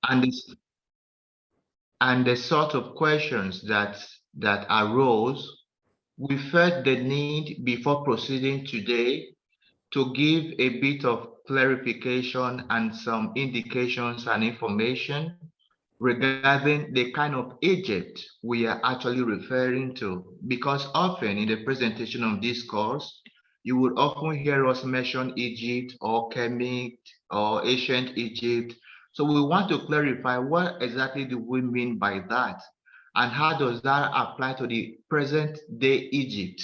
and this and the sort of questions that arose, we felt the need before proceeding today to give a bit of clarification and some indications and information regarding the kind of Egypt we are actually referring to, because often in the presentation of this course, you would often hear us mention Egypt or Kemet or ancient Egypt. So we want to clarify what exactly do we mean by that, and how does that apply to the present day Egypt.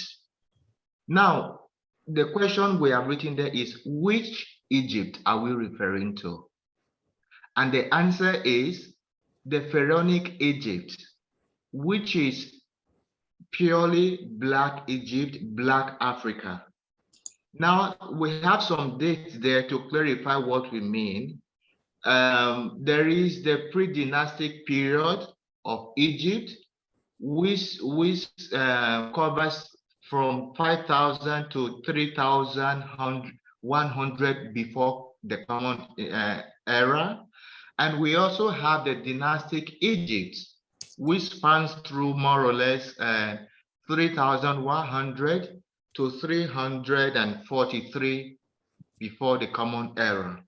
Now, the question we have written there is, which Egypt are we referring to? And the answer is the pharaonic Egypt, which is purely Black Egypt, Black Africa. Now, we have some dates there to clarify what we mean. There is the pre-dynastic period of Egypt, which covers from 5,000 to 3,100 before the Common Era. And we also have the dynastic Egypt, which spans through more or less 3,100 to 343 before the Common Era.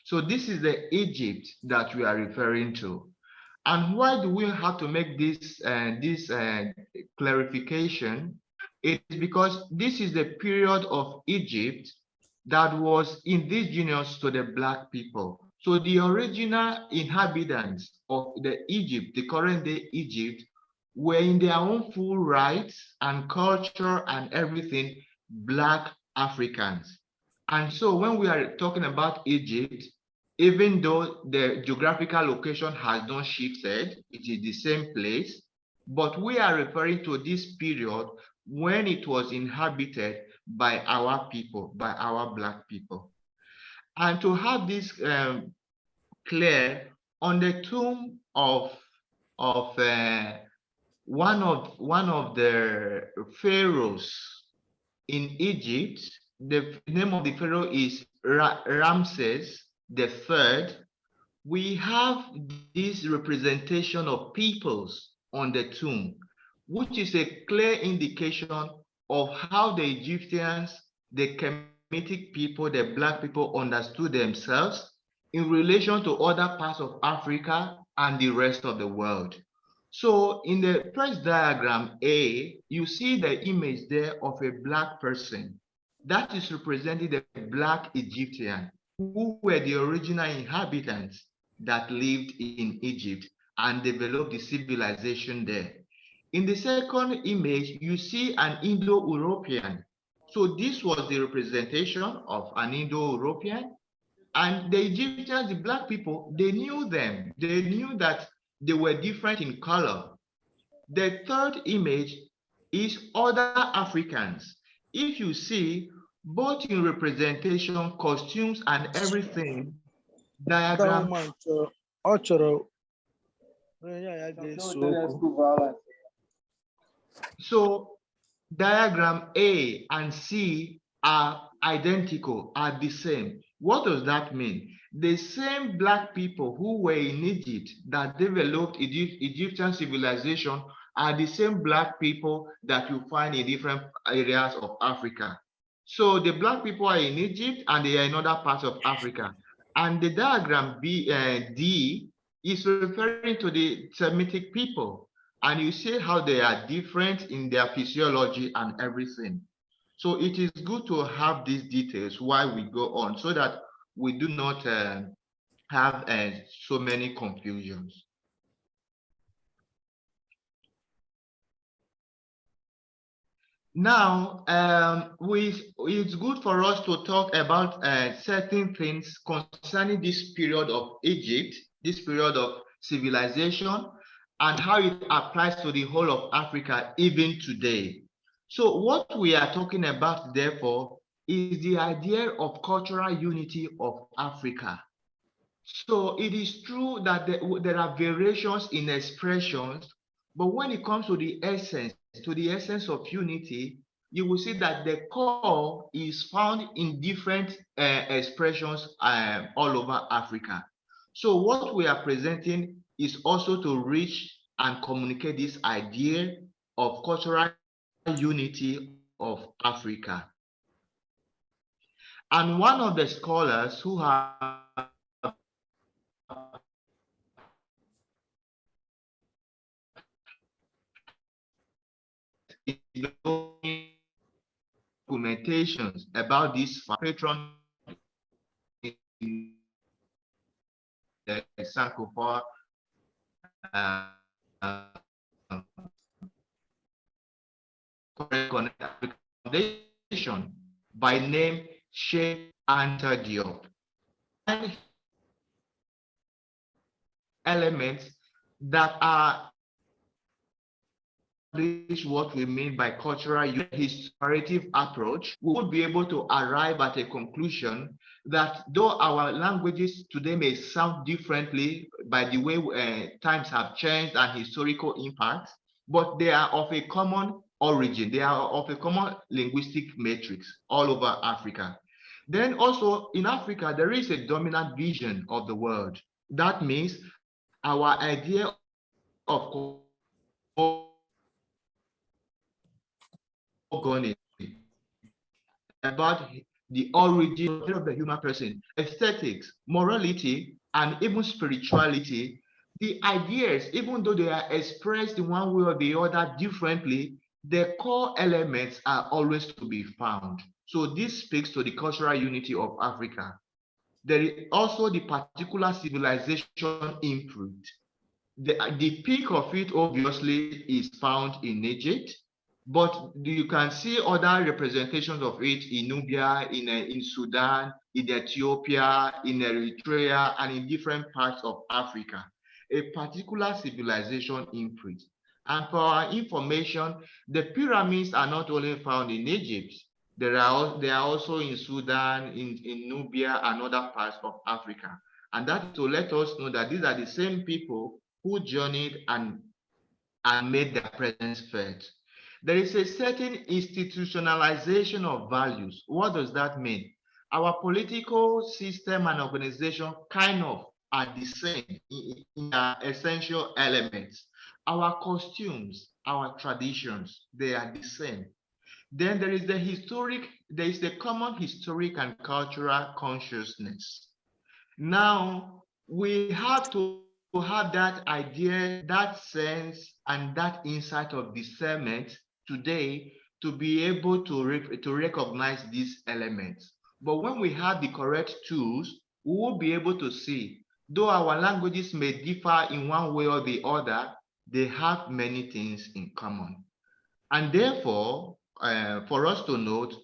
So this is the Egypt that we are referring to. And why do we have to make this clarification? It is because this is the period of Egypt that was indigenous to the Black people. So the original inhabitants of the Egypt, the current day Egypt, were in their own full rights and culture and everything, Black Africans. And so when we are talking about Egypt, even though the geographical location has not shifted, it is the same place, but we are referring to this period when it was inhabited by our people, by our Black people. And to have this clear, on the tomb of one of the pharaohs in Egypt, the name of the pharaoh is Ramses III. We have this representation of peoples on the tomb, which is a clear indication of how the Egyptians, the Kemetic people, the Black people understood themselves in relation to other parts of Africa and the rest of the world. So in the first diagram A, you see the image there of a Black person. That is representing the Black Egyptian, who were the original inhabitants that lived in Egypt and developed the civilization there. In the second image, you see an Indo-European. So this was the representation of an Indo-European. And the Egyptians, the Black people, they knew them. They knew that they were different in color. The third image is other Africans. If you see, both in representation, costumes, and everything, diagram. So diagram A and C are identical, are the same. What does that mean? The same Black people who were in Egypt that developed Egyptian civilization are the same Black people that you find in different areas of Africa. So the Black people are in Egypt and they are in other parts of Africa. And the diagram D is referring to the Semitic people. And you see how they are different in their physiology and everything. So it is good to have these details while we go on so that we do not have so many confusions. Now, it's good for us to talk about certain things concerning this period of Egypt, this period of civilization, and how it applies to the whole of Africa even today. So what we are talking about, therefore, is the idea of cultural unity of Africa. So it is true that there are variations in expressions, but when it comes to the essence of unity, you will see that the core is found in different expressions all over Africa. So what we are presenting is also to reach and communicate this idea of cultural unity of Africa. And one of the scholars who have documentations about this patron in the Sankofa Foundation by name Sheikh Anta Diop. And elements that are what we mean by cultural narrative approach, we would be able to arrive at a conclusion that though our languages today may sound differently by the way times have changed and historical impacts, but they are of a common origin. They are of a common linguistic matrix all over Africa. Then also in Africa, there is a dominant vision of the world. That means our idea of about the origin of the human person, aesthetics, morality, and even spirituality, the ideas, even though they are expressed in one way or the other differently, the core elements are always to be found. So this speaks to the cultural unity of Africa. There is also the particular civilization imprint. The peak of it obviously is found in Egypt, but you can see other representations of it in Nubia, in Sudan, in Ethiopia, in Eritrea, and in different parts of Africa. A particular civilization imprint. And for our information, the pyramids are not only found in Egypt, they are also in Sudan, in Nubia, and other parts of Africa. And that to let us know that these are the same people who journeyed and made their presence felt. There is a certain institutionalization of values. What does that mean? Our political system and organization kind of are the same in their essential elements. Our costumes, our traditions, they are the same. Then there is a common historic and cultural consciousness. Now, we have to have that idea, that sense, and that insight of discernment today to be able to recognize these elements. But when we have the correct tools, we will be able to see, though our languages may differ in one way or the other, they have many things in common. And therefore, for us to note,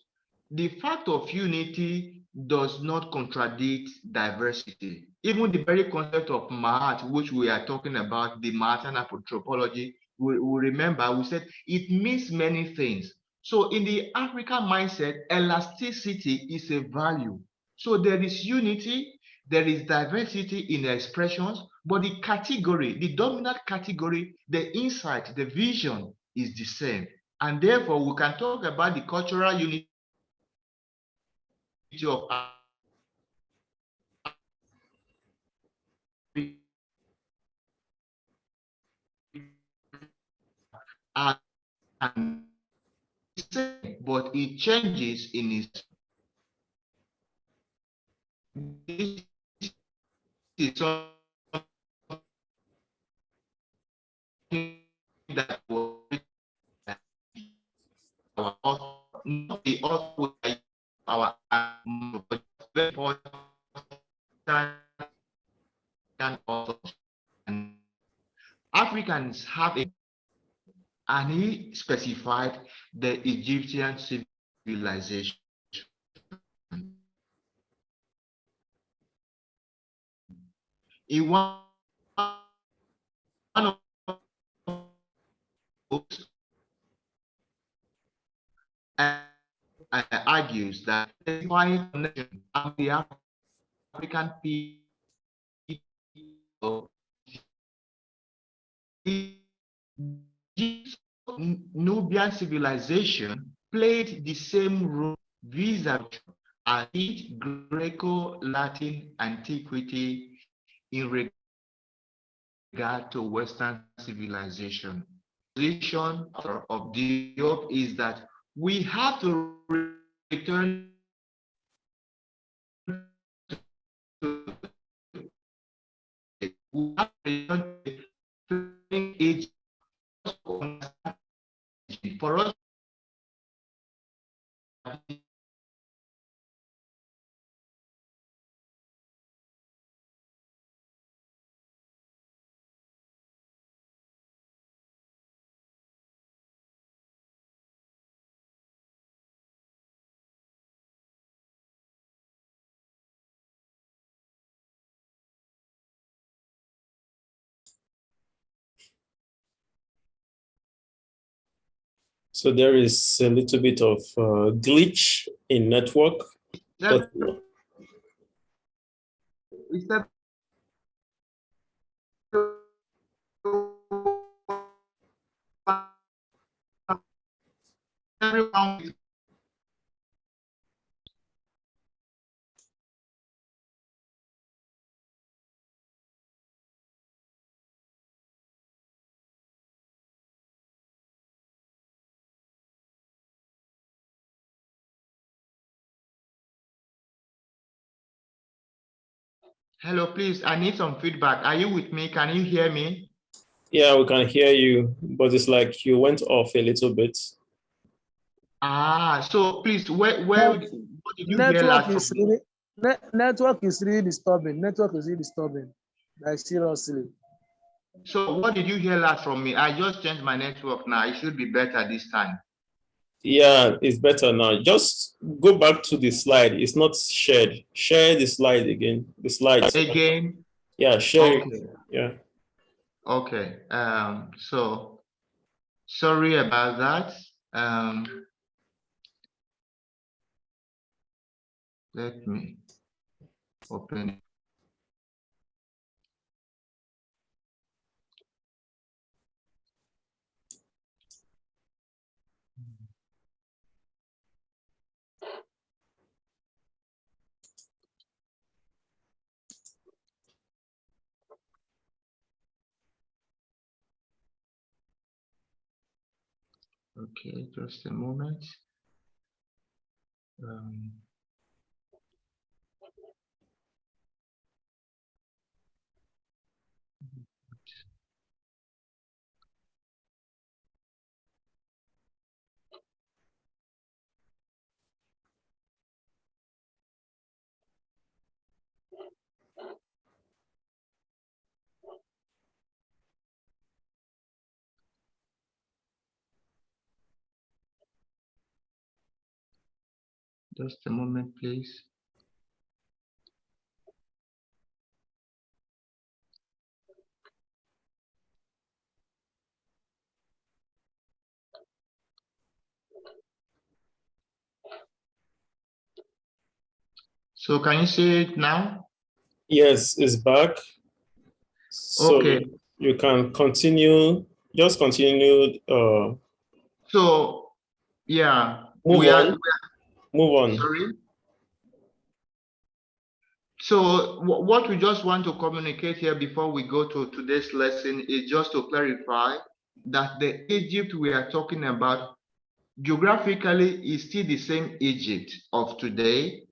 the fact of unity does not contradict diversity. Even the very concept of Mahat, which we are talking about, the Mahatan anthropology, we remember we said it means many things. So in the African mindset, elasticity is a value. So there is unity, there is diversity in expressions, but the category, the dominant category, the insight, the vision is the same. And therefore, we can talk about the cultural unity of Africa, and but it changes in its. This is something that was not the author, our very important authors. And Africans have a, and he specified the Egyptian civilization. In one of the books, argues that the quiet connection among the African people, the Nubian civilization played the same role vis-a-vis as Greco-Latin antiquity in regard to Western civilization. The position of Diop is that we have to return to we have to return to age for us. So there is a little bit of glitch in network. But everyone. Hello, please. I need some feedback. Are you with me? Can you hear me? yeah, we can hear you, but it's like you went off a little bit. So please, what did you hear Network last is from me? really network is really disturbing. Network is really disturbing. Like seriously. So what did you hear last from me? I just changed my network now. It should be better this time. Yeah, it's better now. Just go back to the slide. It's not shared. Share the slide again. The slides. Again? Yeah, share Okay. it. Yeah. Okay. So sorry about that. Let me open it. Okay, just a moment. Just a moment, please. So can you see it now? Yes, it's back. So Okay. you can continue. Just continue. So yeah, Move on. Move on. sorry. So what we just want to communicate here before we go to today's lesson is just to clarify that the Egypt we are talking about geographically is still the same Egypt of today,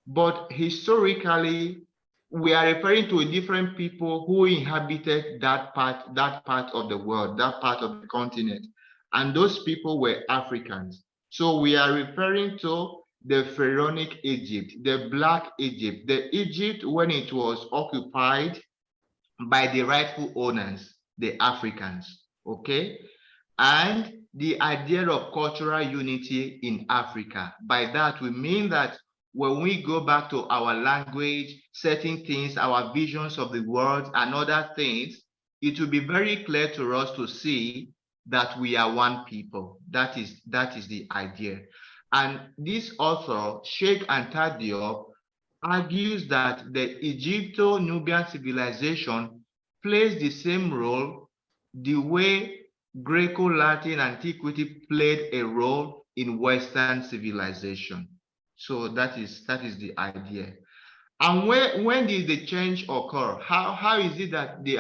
but historically we are referring to different people who inhabited that part of the world, that part of the continent, and those people were Africans. So we are referring to the pharaonic Egypt, the Black Egypt, the Egypt when it was occupied by the rightful owners, the Africans, okay? And the idea of cultural unity in Africa. By that, we mean that when we go back to our language, certain things, our visions of the world and other things, it will be very clear to us to see that we are one people. That is the idea. And this author, Sheikh Anta Diop, argues that the Egypto-Nubian civilization plays the same role the way Greco-Latin antiquity played a role in Western civilization. So that is the idea. And when did the change occur? How is it that the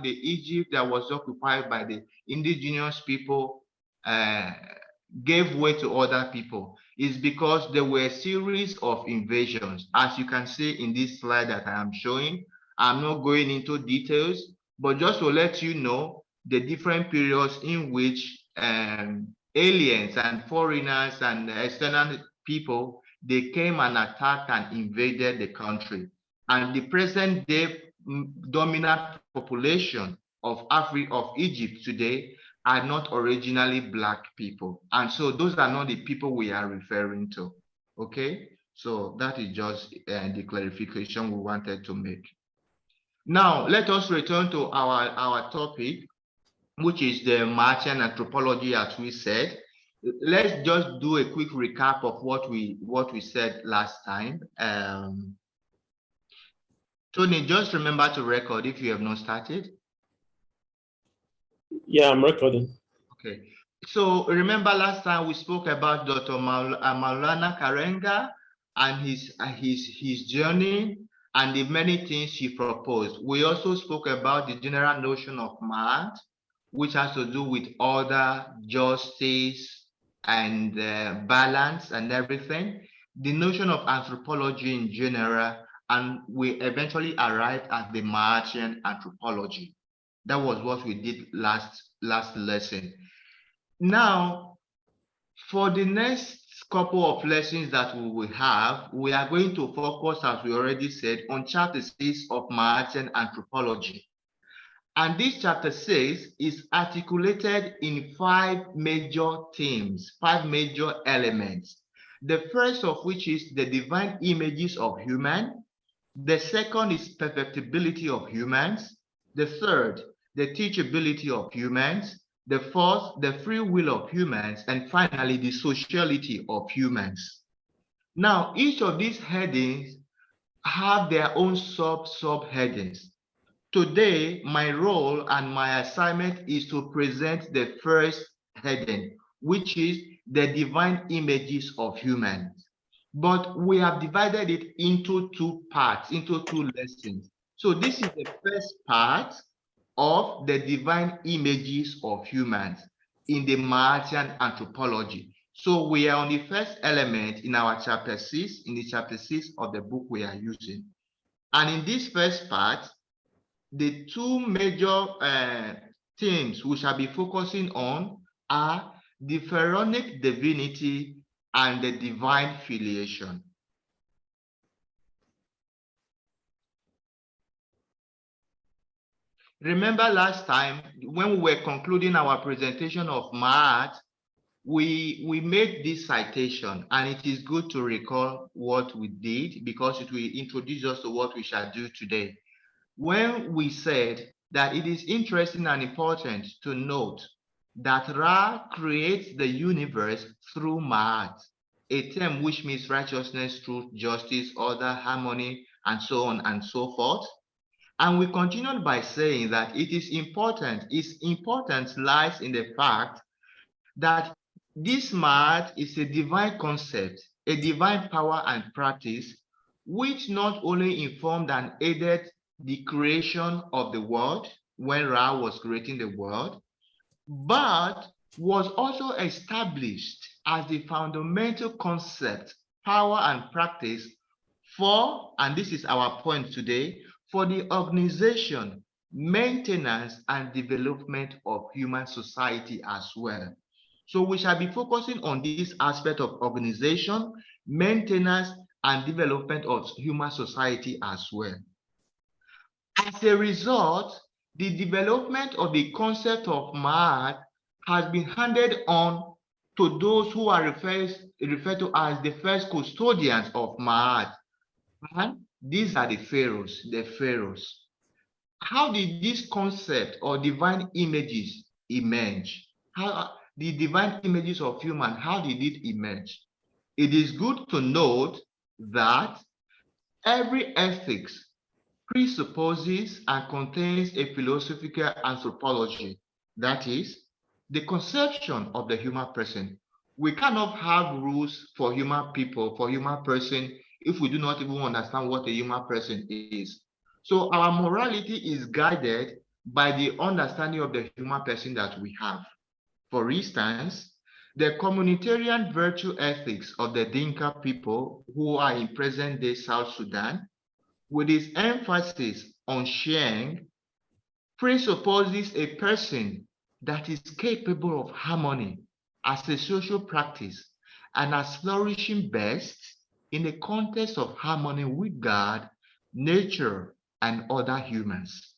Egypt that was occupied by the indigenous people gave way to other people? Is because there were a series of invasions, as you can see in this slide that I am showing. I'm not going into details, but just to let you know the different periods in which aliens and foreigners and external people, they came and attacked and invaded the country. And the present day dominant population of Egypt today are not originally Black people. And so those are not the people we are referring to. Okay, so that is just the clarification we wanted to make. Now, let us return to our topic, which is the Martian anthropology, as we said. Let's just do a quick recap of what we said last time. Tony, just remember to record if you have not started. Yeah, I'm recording. Okay. So remember last time we spoke about Dr. Maulana Karenga and his journey and the many things he proposed. We also spoke about the general notion of Ma'at, which has to do with order, justice, and balance and everything. The notion of anthropology in general, and we eventually arrived at the Martian anthropology. That was what we did last lesson. Now, for the next couple of lessons that we will have, we are going to focus, as we already said, on chapter 6 of Martian anthropology. And this chapter 6 is articulated in 5 major themes, 5 major elements. The first of which is the divine images of human. The second is perfectibility of humans. The third, the teachability of humans. The fourth, the free will of humans. And finally, the sociality of humans. Now, each of these headings have their own subheadings. Today, my role and my assignment is to present the first heading, which is the divine images of humans. But we have divided it into 2 parts, into 2 lessons. So this is the first part of the divine images of humans in the Martian anthropology. So we are on the first element in our chapter 6, in the chapter 6 of the book we are using. And in this first part, the 2 major themes we shall be focusing on are the pharaonic divinity and the divine filiation. Remember last time when we were concluding our presentation of Ma'at, we made this citation, and it is good to recall what we did because it will introduce us to what we shall do today. When we said that it is interesting and important to note that Ra creates the universe through Ma'at, a term which means righteousness, truth, justice, order, harmony, and so on and so forth. And we continued by saying that it is important, its importance lies in the fact that this Ma'at is a divine concept, a divine power and practice, which not only informed and aided the creation of the world when Ra was creating the world, but was also established as the fundamental concept, power and practice for, and this is our point today, for the organization, maintenance and development of human society as well. So we shall be focusing on this aspect of organization, maintenance and development of human society as well. As a result, the development of the concept of Ma'at has been handed on to those who are referred to as the first custodians of Ma'at. And these are the pharaohs. How did this concept or divine images emerge? How the divine images of human, how did it emerge? It is good to note that every ethics presupposes and contains a philosophical anthropology. That is, the conception of the human person. We cannot have rules for human people, for human person, if we do not even understand what a human person is. So our morality is guided by the understanding of the human person that we have. For instance, the communitarian virtue ethics of the Dinka people who are in present-day South Sudan, with its emphasis on sharing, presupposes a person that is capable of harmony as a social practice and as flourishing best in the context of harmony with God, nature, and other humans.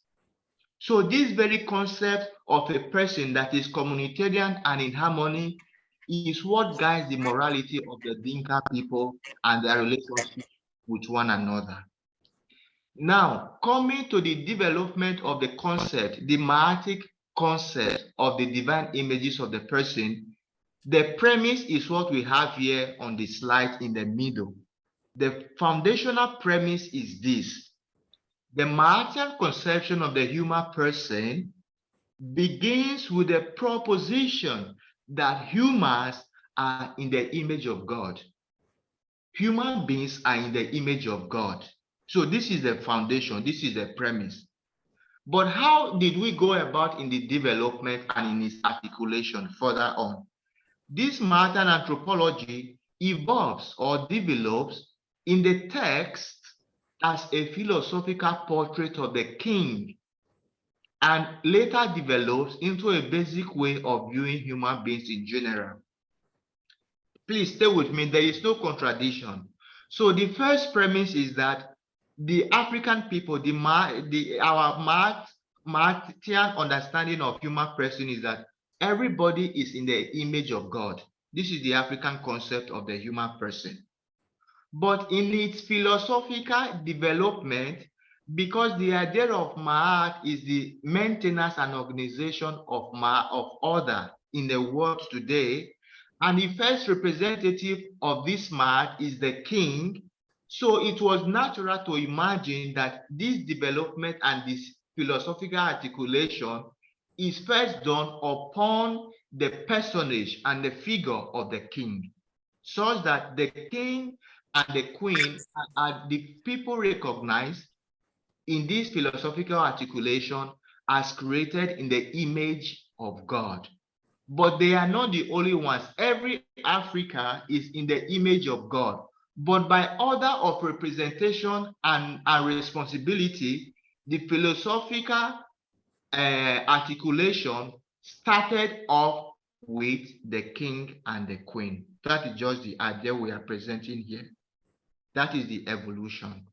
So this very concept of a person that is communitarian and in harmony is what guides the morality of the Dinka people and their relationship with one another. Now, coming to the development of the concept, the Mahatic concept of the divine images of the person, the premise is what we have here on the slide in the middle. The foundational premise is this. The Mahatic conception of the human person begins with the proposition that humans are in the image of God. Human beings are in the image of God. So this is the foundation, this is the premise. But how did we go about in the development and in its articulation further on? This modern anthropology evolves or develops in the text as a philosophical portrait of the king, and later develops into a basic way of viewing human beings in general. Please stay with me, there is no contradiction. So the first premise is that the African people, our Martian understanding of human person is that everybody is in the image of God. This is the African concept of the human person. But in its philosophical development, because the idea of Ma'at is the maintenance and organization of order in the world today, and the first representative of this Ma'at is the king, so it was natural to imagine that this development and this philosophical articulation is first done upon the personage and the figure of the king, such that the king and the queen are the people recognized in this philosophical articulation as created in the image of God. But they are not the only ones. Every Africa is in the image of God. But by order of representation and responsibility, the philosophical articulation started off with the king and the queen. That is just the idea we are presenting here. That is the evolution.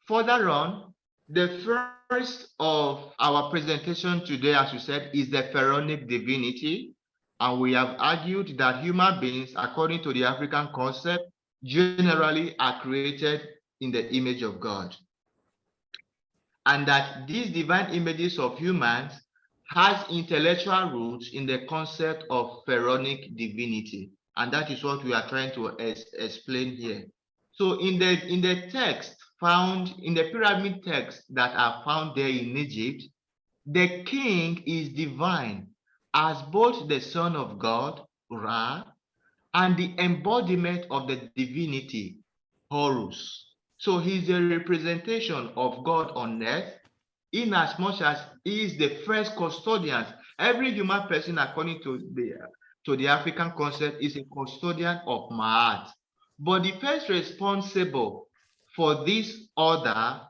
Further on, the first of our presentation today, as we said, is the pharaonic divinity. And we have argued that human beings, according to the African concept, generally are created in the image of God. And that these divine images of humans has intellectual roots in the concept of pharaonic divinity. And that is what we are trying to explain here. So in the text found, in the pyramid texts that are found there in Egypt, the king is divine as both the son of God, Ra, and the embodiment of the divinity, Horus. So he's a representation of God on earth, in as much as he is the first custodian. Every human person, according to the African concept, is a custodian of Ma'at. But the first responsible for this order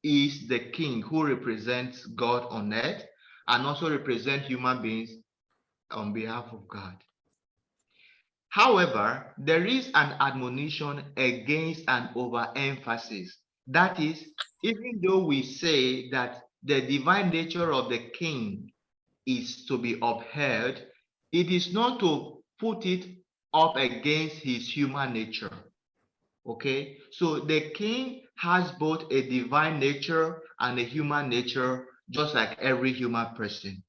is the king, who represents God on earth and also represents human beings on behalf of God. However, there is an admonition against an overemphasis. That is, even though we say that the divine nature of the king is to be upheld, it is not to put it up against his human nature. Okay, so the king has both a divine nature and a human nature, just like every human person.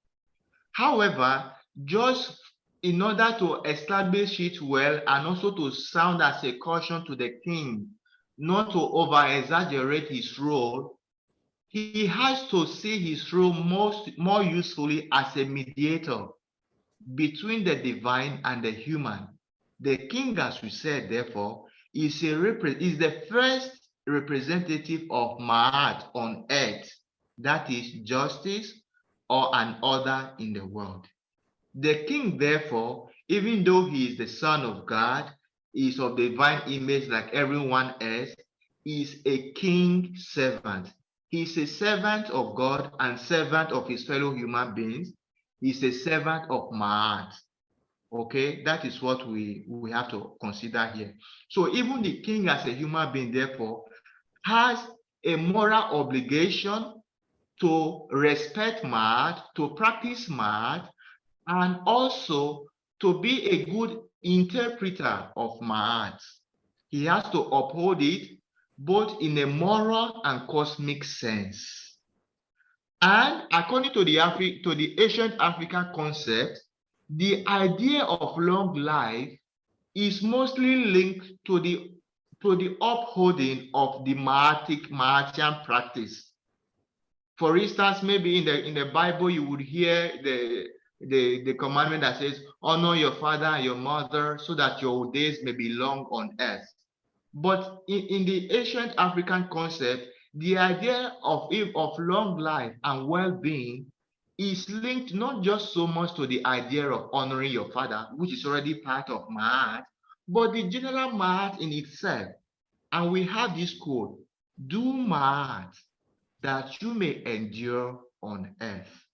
However, just in order to establish it well and also to sound as a caution to the king not to over-exaggerate his role, he has to see his role more usefully as a mediator between the divine and the human. The king, as we said, therefore, is the first representative of Ma'at on earth, that is justice or an order in the world. The king, therefore, even though he is the son of God, is of divine image like everyone else, is a king servant. He is a servant of God and servant of his fellow human beings. He is a servant of Ma'at. Okay, that is what we have to consider here. So even the king as a human being, therefore, has a moral obligation to respect Ma'at, to practice Ma'at, and also to be a good interpreter of Ma'at. He has to uphold it both in a moral and cosmic sense. And according to the ancient African concept, the idea of long life is mostly linked to the upholding of the Ma'atian practice. For instance, maybe in the Bible, you would hear the commandment that says, honor your father and your mother so that your days may be long on earth. But in the ancient African concept, the idea of long life and well-being is linked not just so much to the idea of honoring your father, which is already part of Ma'at, but the general Ma'at in itself. And we have this quote, do Ma'at that you may endure on earth.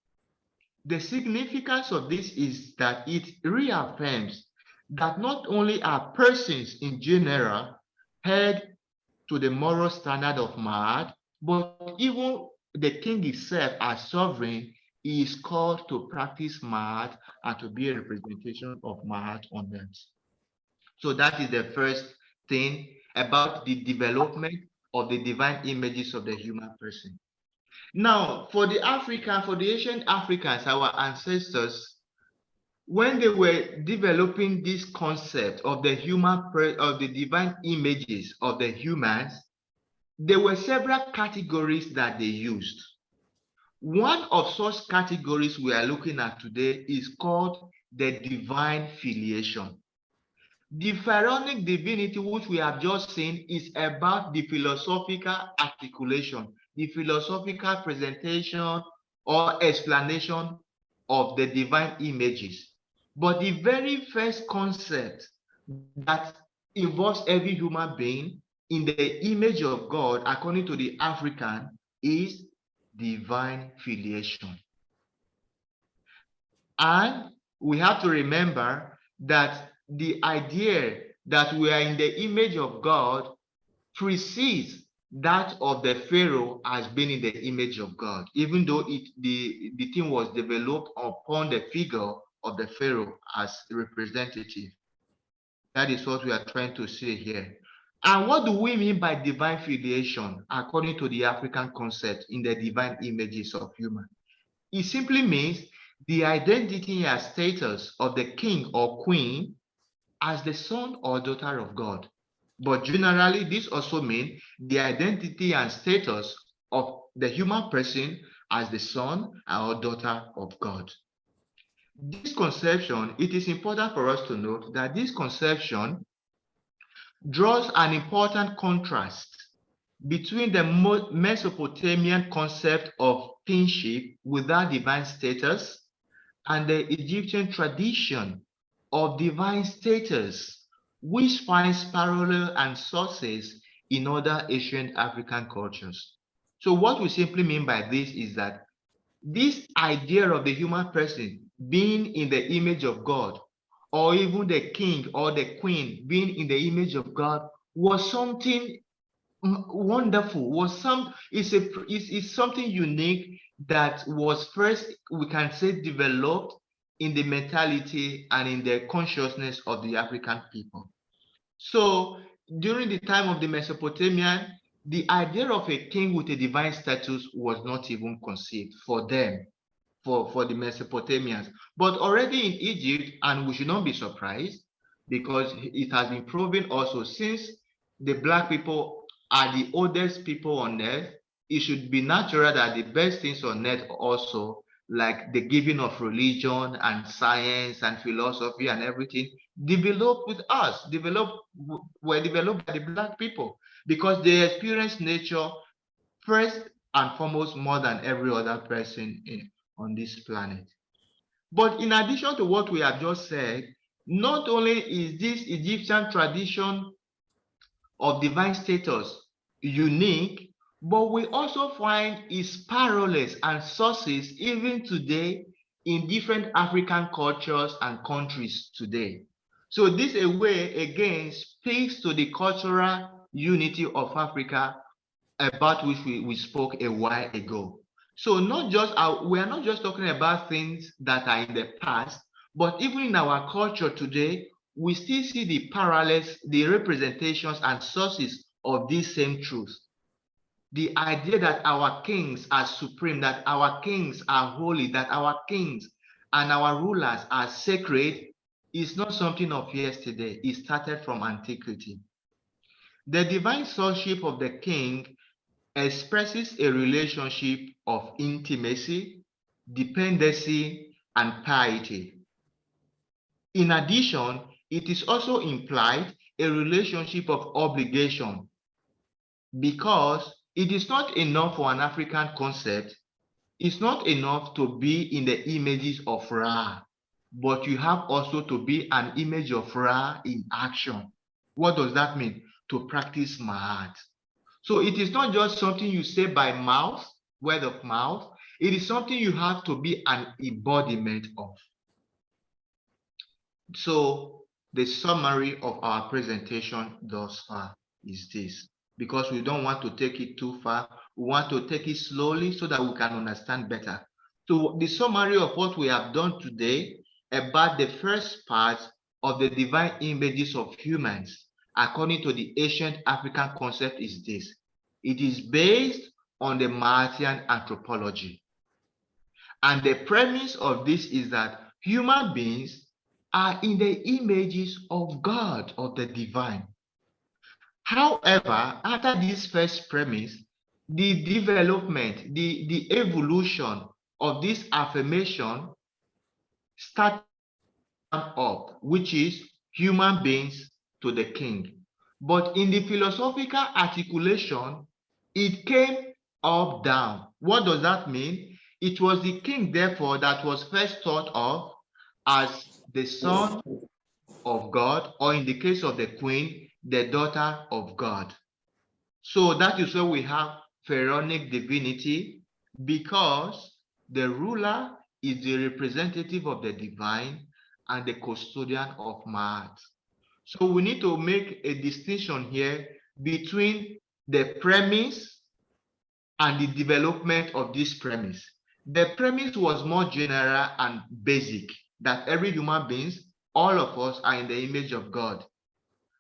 The significance of this is that it reaffirms that not only are persons in general held to the moral standard of Ma'at, but even the king himself as sovereign is called to practice Ma'at and to be a representation of Ma'at on earth. So that is the first thing about the development of the divine images of the human person. Now, for the ancient Africans, our ancestors, when they were developing this concept of the divine images of the humans, there were several categories that they used. One of such categories we are looking at today is called the divine filiation. The pharaonic divinity, which we have just seen, is about the philosophical articulation, the philosophical presentation or explanation of the divine images. But the very first concept that involves every human being in the image of God, according to the African, is divine filiation. And we have to remember that the idea that we are in the image of God precedes that of the Pharaoh as being in the image of God, even though the thing was developed upon the figure of the Pharaoh as representative. That is what we are trying to say here. And what do we mean by divine filiation according to the African concept in the divine images of human? It simply means the identity and status of the king or queen as the son or daughter of God. But generally, this also means the identity and status of the human person as the son or daughter of God. This conception, it is important for us to note that this conception draws an important contrast between the Mesopotamian concept of kingship without divine status and the Egyptian tradition of divine status, which finds parallel and sources in other ancient African cultures. So what we simply mean by this is that this idea of the human person being in the image of God, or even the king or the queen being in the image of God, was something wonderful, is something unique that was first, we can say, developed in the mentality and in the consciousness of the African people. So during the time of the Mesopotamian, the idea of a king with a divine status was not even conceived for them, for the Mesopotamians. But already in Egypt, and we should not be surprised, because it has been proven also, since the Black people are the oldest people on earth, it should be natural that the best things on earth also like the giving of religion and science and philosophy and everything, developed with us, were developed by the Black people, because they experienced nature first and foremost more than every other person on this planet. But in addition to what we have just said, not only is this Egyptian tradition of divine status unique, but we also find its parallels and sources even today in different African cultures and countries today. So this a way again speaks to the cultural unity of Africa, about which we spoke a while ago. So not just we are not just talking about things that are in the past, but even in our culture today, we still see the parallels, the representations and sources of this same truth. The idea that our kings are supreme, that our kings are holy, that our kings and our rulers are sacred is not something of yesterday. It started from antiquity. The divine sonship of the king expresses a relationship of intimacy, dependency, and piety. In addition, it is also implied a relationship of obligation, because it is not enough for an African concept, it's not enough to be in the images of Ra, but you have also to be an image of Ra in action. What does that mean? To practice Ma'at. So it is not just something you say by mouth, word of mouth. It is something you have to be an embodiment of. So the summary of our presentation thus far is this, because we don't want to take it too far. We want to take it slowly so that we can understand better. So the summary of what we have done today about the first part of the divine images of humans, according to the ancient African concept, is this. It is based on the Martian anthropology. And the premise of this is that human beings are in the images of God, of the divine. However, after this first premise, the development, the evolution of this affirmation started up, which is human beings to the king. But in the philosophical articulation, it came up down. What does that mean? It was the king, therefore, that was first thought of as the son of God, or in the case of the queen, the daughter of God. So that is where we have pharaonic divinity, because the ruler is the representative of the divine and the custodian of Ma'at. So we need to make a distinction here between the premise and the development of this premise. The premise was more general and basic, that every human being, all of us, are in the image of God.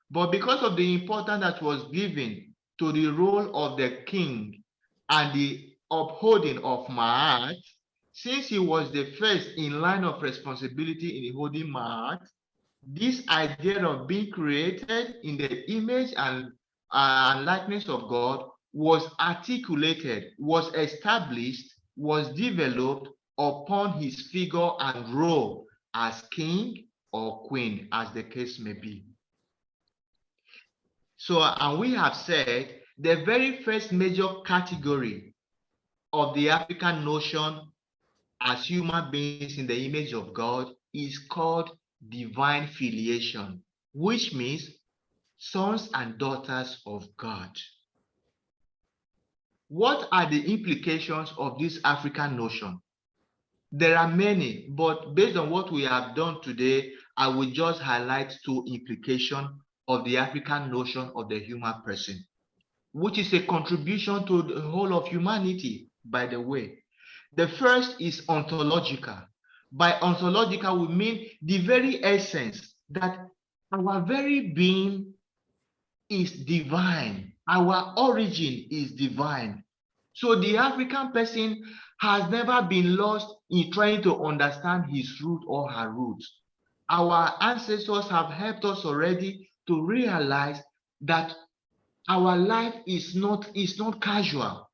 But because of the importance that was given to the role of the king and the upholding of Ma'at, since he was the first in line of responsibility in holding Ma'at, this idea of being created in the image and likeness of God was articulated, was established, was developed upon his figure and role as king or queen, as the case may be. So, and we have said the very first major category of the African notion as human beings in the image of God is called divine filiation, which means sons and daughters of God. What are the implications of this African notion? There are many, but based on what we have done today, I will just highlight two implications of the African notion of the human person, which is a contribution to the whole of humanity, by the way. The first is ontological. By ontological, we mean the very essence, that our very being is divine. Our origin is divine. So the African person has never been lost in trying to understand his root or her roots. Our ancestors have helped us already to realize that our life is not casual.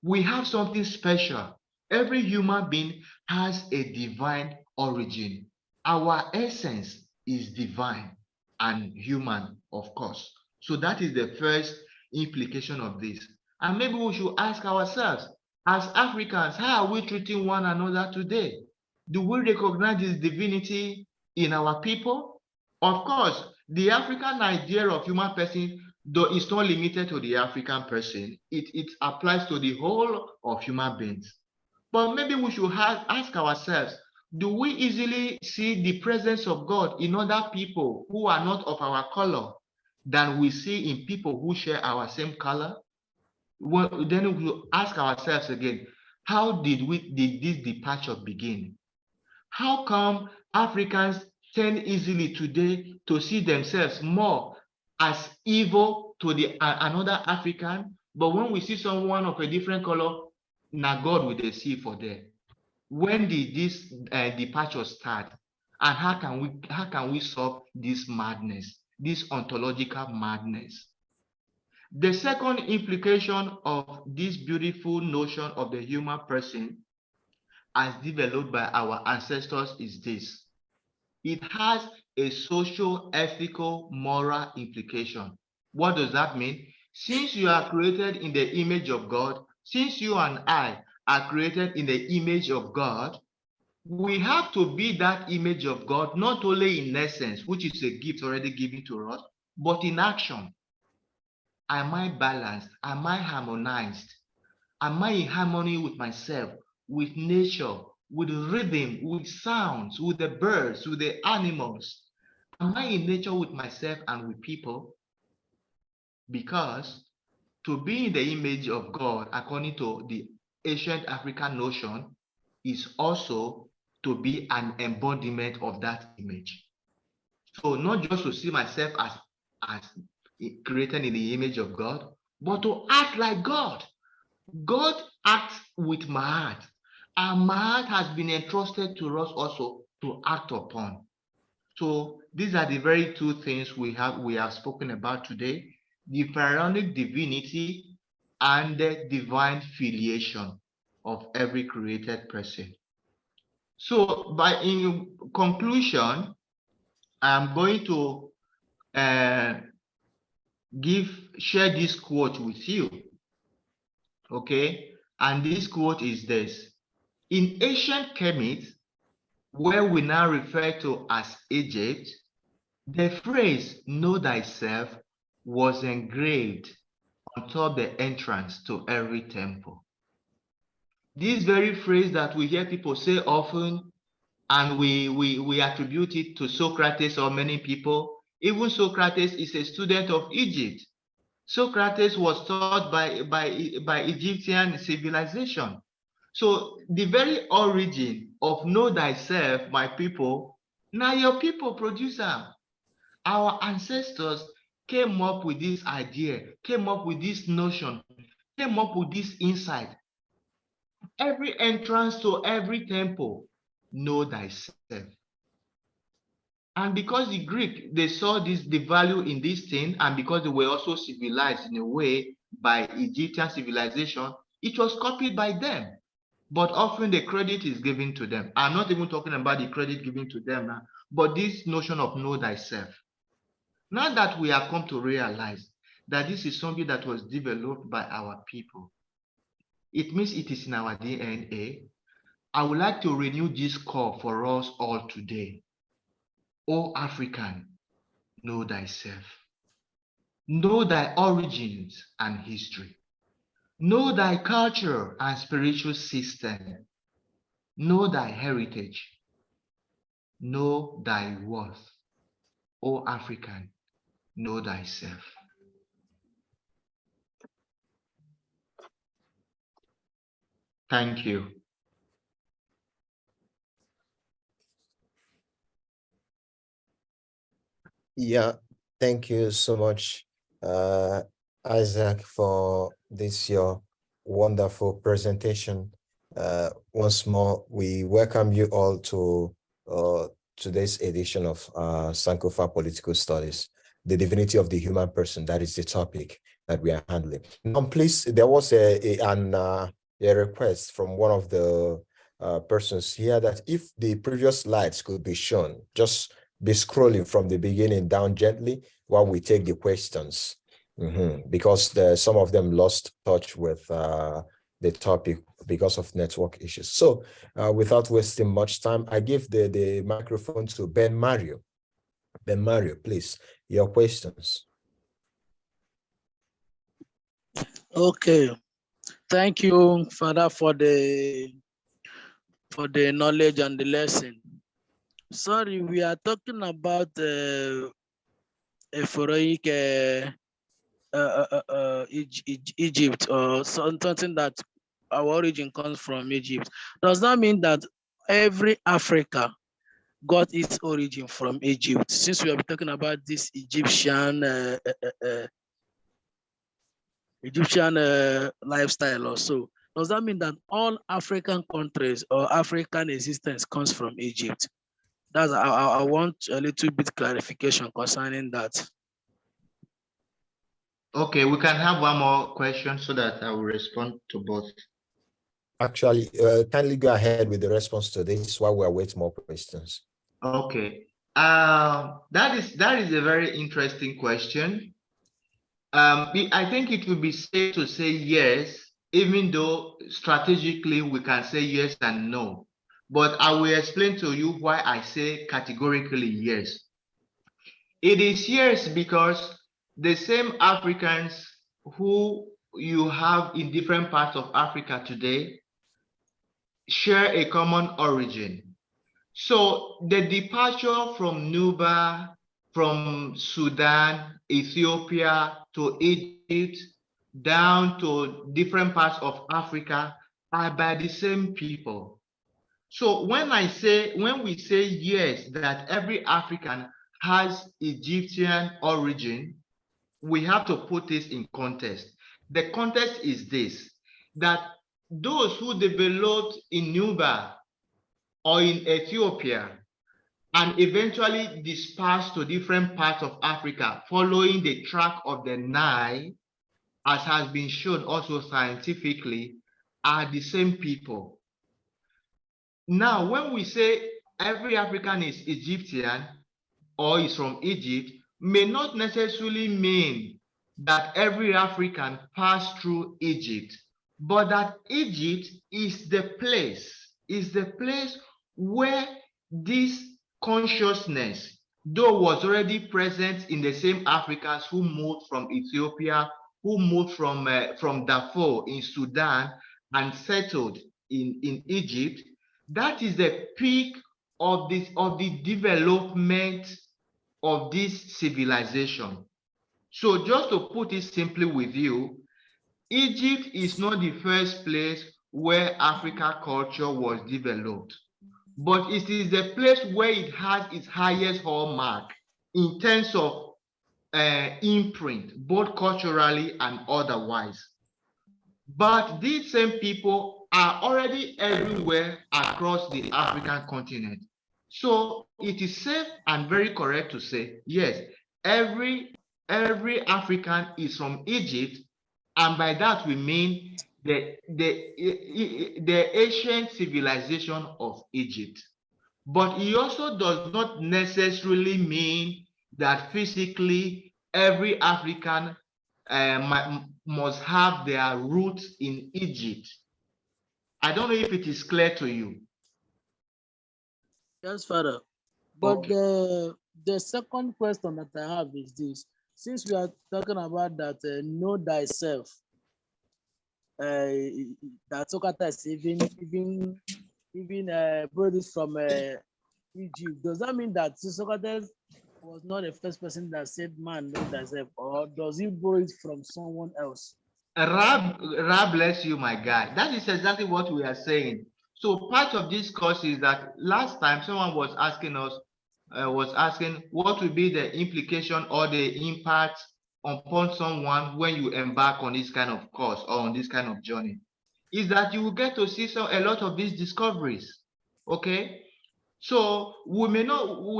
We have something special. Every human being has a divine origin. Our essence is divine and human, of course. So that is the first implication of this. And maybe we should ask ourselves, as Africans, how are we treating one another today? Do we recognize this divinity in our people? Of course, the African idea of human person, though it's not limited to the African person, it applies to the whole of human beings. But maybe we should ask ourselves, do we easily see the presence of God in other people who are not of our color than we see in people who share our same color? Well, then we will ask ourselves again, how did this departure begin? How come Africans tend easily today to see themselves more as evil to another African, but when we see someone of a different color, now God will they see for them? When did this departure start, and how can we solve this madness, this ontological madness? The second implication of this beautiful notion of the human person as developed by our ancestors is this: it has a social, ethical, moral implication. What does that mean? Since you are created in the image of God, since you and I are created in the image of God, we have to be that image of God, not only in essence, which is a gift already given to us, but in action. Am I balanced? Am I harmonized? Am I in harmony with myself, with nature, with rhythm, with sounds, with the birds, with the animals? Am I in nature with myself and with people? Because to be in the image of God, according to the ancient African notion, is also to be an embodiment of that image. So not just to see myself as created in the image of God, but to act like God. God acts with my heart, and my heart has been entrusted to us also to act upon. So these are the very two things we have spoken about today: the pharaonic divinity and the divine filiation of every created person. So in conclusion, I'm going to share this quote with you. Okay, and this quote is this: in ancient Kemet, where we now refer to as Egypt, the phrase "know thyself" was engraved on top the entrance to every temple. This very phrase that we hear people say often, and we attribute it to Socrates or many people. Even Socrates is a student of Egypt. Socrates was taught by Egyptian civilization. So the very origin of know thyself, my people, now your people produce them. Our ancestors came up with this idea, came up with this notion, came up with this insight. Every entrance to every temple, know thyself. And because the Greek, they saw the value in this thing, and because they were also civilized in a way by Egyptian civilization, it was copied by them. But often the credit is given to them. I'm not even talking about the credit given to them now, but this notion of know thyself. Now that we have come to realize that this is something that was developed by our people, it means it is in our DNA. I would like to renew this call for us all today. O African, know thyself. Know thy origins and history. Know thy culture and spiritual system. Know thy heritage. Know thy worth. O African, know thyself. Thank you. Yeah, thank you so much, Isaac, for this your wonderful presentation. Once more, we welcome you all to today's edition of Sankofa Political Studies, the divinity of the human person. That is the topic that we are handling. Now, please, there was a request from one of the persons here that if the previous slides could be shown, just be scrolling from the beginning down gently while we take the questions, because some of them lost touch with the topic because of network issues. So without wasting much time, I give the microphone to Ben Mario. Ben Mario, please, your questions. Okay. Thank you, Father, for the knowledge and the lesson. Sorry, we are talking about Pharaohic Egypt, or something that our origin comes from Egypt. Does that mean that every Africa got its origin from Egypt? Since we are talking about this Egyptian lifestyle or so, does that mean that all African countries or African existence comes from Egypt? That's I want a little bit clarification concerning that. Okay, we can have one more question so that I will respond to both. Actually, kindly go ahead with the response to this while we await more questions. Okay, that is a very interesting question. I think it would be safe to say yes, even though strategically we can say yes and no. But I will explain to you why I say categorically yes. It is yes because the same Africans who you have in different parts of Africa today share a common origin. So the departure from Nuba, from Sudan, Ethiopia to Egypt, down to different parts of Africa are by the same people. So when we say yes, that every African has Egyptian origin, we have to put this in context. The context is this, that those who developed in Nuba or in Ethiopia and eventually dispersed to different parts of Africa following the track of the Nile, as has been shown also scientifically, are the same people. Now, when we say every African is Egyptian or is from Egypt, may not necessarily mean that every African passed through Egypt, but that Egypt is the place where this consciousness, though was already present in the same Africans who moved from Ethiopia, who moved from Darfur in Sudan and settled in Egypt. That is the peak of the development of this civilization. So just to put it simply with you, Egypt is not the first place where Africa culture was developed, but it is the place where it has its highest hallmark in terms of imprint, both culturally and otherwise. But these same people are already everywhere across the African continent. So it is safe and very correct to say, yes, every African is from Egypt, and by that we mean the ancient civilization of Egypt. But it also does not necessarily mean that physically every African must have their roots in Egypt. I don't know if it is clear to you. Yes, Father. But Okay. the second question that I have is this: since we are talking about that know thyself, that Socrates even brought this from Egypt. Does that mean that Socrates was not the first person that said, "Man, know thyself," or does he borrow it from someone else? Rab bless you, my guy. That is exactly what we are saying. So part of this course is that last time someone was asking us, what will be the implication or the impact upon someone when you embark on this kind of course or on this kind of journey, is that you will get to see a lot of these discoveries. Okay. So we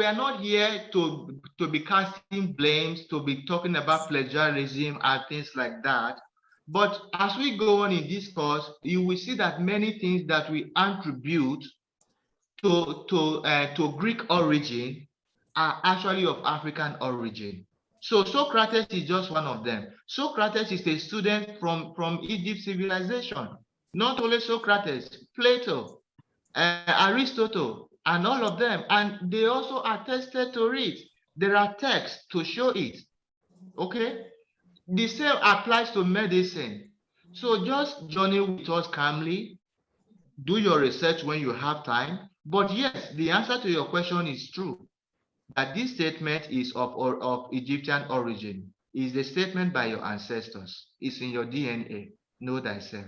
are not here to be casting blames, to be talking about plagiarism and things like that. But as we go on in this course, you will see that many things that we attribute to Greek origin are actually of African origin. So Socrates is just one of them. Socrates is a student from Egypt civilization. Not only Socrates, Plato, Aristotle, and all of them. And they also attested to it. There are texts to show it. Okay? The same applies to medicine. So just journey with us calmly, do your research when you have time. But yes, the answer to your question is true, that this statement is of Egyptian origin. Is a statement by your ancestors. It's in your DNA. Know thyself.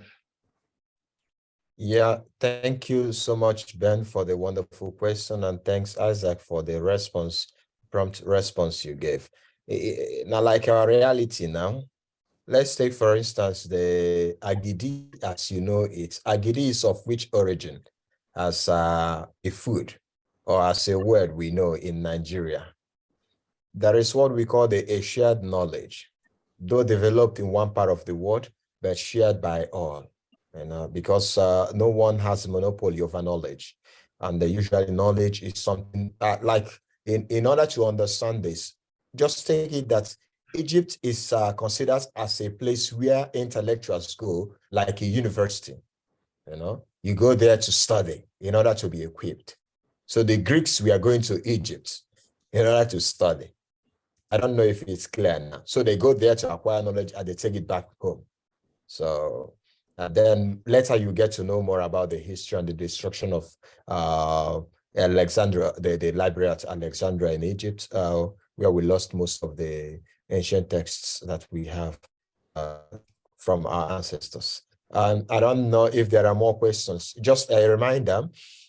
Yeah, thank you so much, Ben, for the wonderful question, and thanks, Isaac, for the prompt response you gave. Now, like our reality now, let's take, for instance, the Agidi, as you know it. Agidi is of which origin? As a food or as a word we know in Nigeria. There is what we call a shared knowledge, though developed in one part of the world, but shared by all. Because no one has a monopoly over knowledge. And usually knowledge is something like, in order to understand this, just take it that Egypt is considered as a place where intellectuals go, like a university. You go there to study in order to be equipped. So the Greeks were going to Egypt in order to study. I don't know if it's clear now. So they go there to acquire knowledge and they take it back home. So then later you get to know more about the history and the destruction of Alexandria, the library at Alexandria in Egypt, where we lost most of the ancient texts that we have from our ancestors. I don't know if there are more questions. Just a reminder,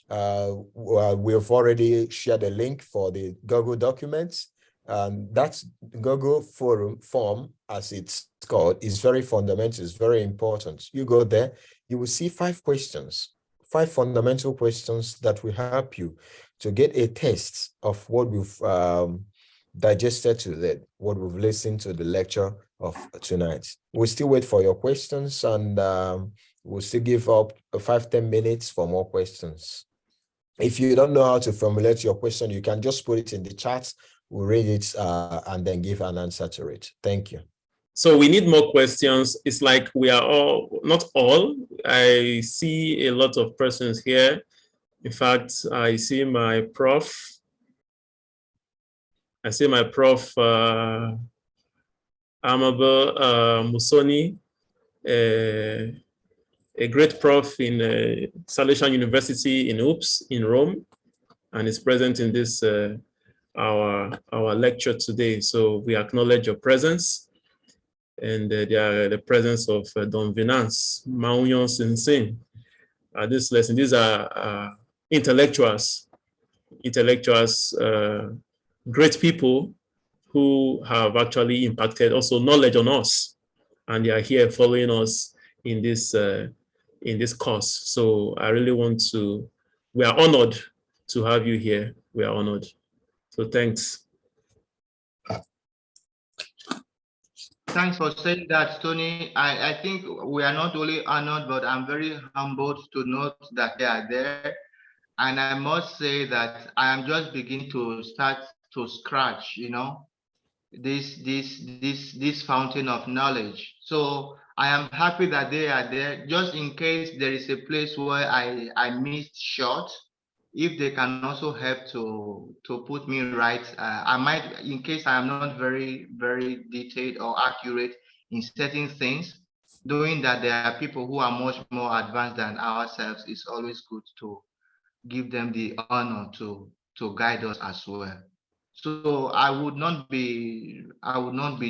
we've already shared a link for the Google documents. That Google form, as it's called, is very fundamental, it's very important. You go there, you will see 5 questions, 5 fundamental questions that will help you to get a taste of what we've digested today, what we've listened to the lecture of tonight. We'll still wait for your questions, and we'll still give up 5-10 minutes for more questions. If you don't know how to formulate your question, you can just put it in the chat. We'll read it and then give an answer to it. Thank you. So we need more questions. It's like we are all, not all, I see a lot of persons here. In fact, I see my prof. I see my prof, Amabo Musoni, a great prof in Salesian University in UPS in Rome, and is present in this our lecture today. So we acknowledge your presence, and the presence of Don Venance, Maunion Sensing. This lesson, these are intellectuals, great people who have actually impacted also knowledge on us, and they are here following us in this course. So I really we are honored to have you here. We are honored. So thanks. Thanks for saying that, Tony. I think we are not only honored, but I'm very humbled to note that they are there. And I must say that I am just beginning to start to scratch, this fountain of knowledge. So I am happy that they are there, just in case there is a place where I missed short. If they can also help to put me right, I might, in case I am not very detailed or accurate in certain things, knowing that there are people who are much more advanced than ourselves, it's always good to give them the honor to guide us as well. So I would not be